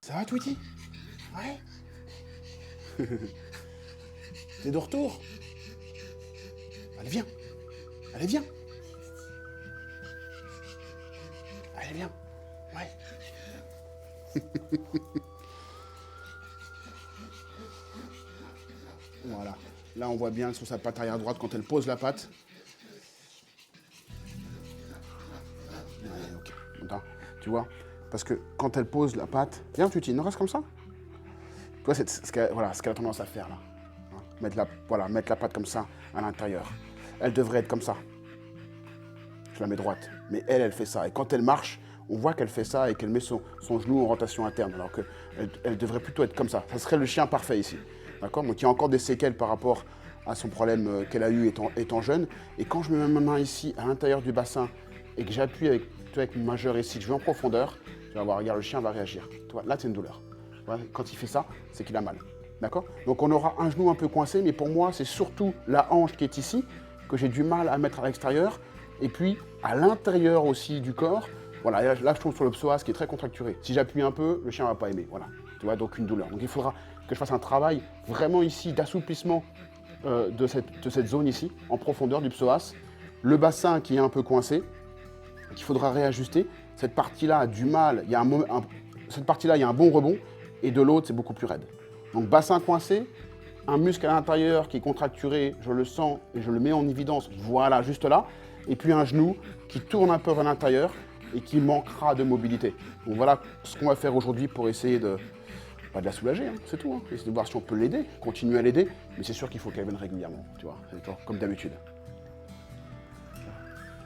Ça va, Tweety? Ouais. T'es de retour? Allez, viens. Allez, viens. Allez, viens. Ouais. Voilà. Là, on voit bien sur sa patte arrière droite quand elle pose la patte. Ouais, ok. Attends, tu vois? Parce que quand elle pose la patte... Viens, Tweety, non, reste comme ça. Tu vois, c'est ce qu'elle a tendance à faire, là. Hein, mettre la patte comme ça, à l'intérieur. Elle devrait être comme ça. Je la mets droite. Mais elle fait ça. Et quand elle marche, on voit qu'elle fait ça et qu'elle met son genou en rotation interne. Alors qu'elle devrait plutôt être comme ça. Ça serait le chien parfait ici. D'accord? Donc il y a encore des séquelles par rapport à son problème qu'elle a eu étant jeune. Et quand je mets ma main ici, à l'intérieur du bassin, et que j'appuie avec mon majeur ici, que je vais en profondeur, tu vas voir, regarde, le chien va réagir. Tu vois, là, c'est une douleur. Tu vois, quand il fait ça, c'est qu'il a mal. D'accord? Donc on aura un genou un peu coincé, mais pour moi, c'est surtout la hanche qui est ici, que j'ai du mal à mettre à l'extérieur. Et puis, à l'intérieur aussi du corps, voilà, là je tombe sur le psoas qui est très contracturé. Si j'appuie un peu, le chien ne va pas aimer. Voilà, tu vois, donc une douleur. Donc il faudra que je fasse un travail vraiment ici d'assouplissement de cette zone ici, en profondeur du psoas. Le bassin qui est un peu coincé, qu'il faudra réajuster. Cette partie-là a du mal, cette partie-là, il y a un bon rebond, et de l'autre, c'est beaucoup plus raide. Donc bassin coincé, un muscle à l'intérieur qui est contracturé, je le sens et je le mets en évidence, voilà, juste là. Et puis un genou qui tourne un peu vers l'intérieur et qui manquera de mobilité. Donc voilà ce qu'on va faire aujourd'hui pour essayer de la soulager, hein, c'est tout. Essayer de voir si on peut l'aider, continuer à l'aider, mais c'est sûr qu'il faut qu'elle vienne régulièrement, tu vois, comme d'habitude.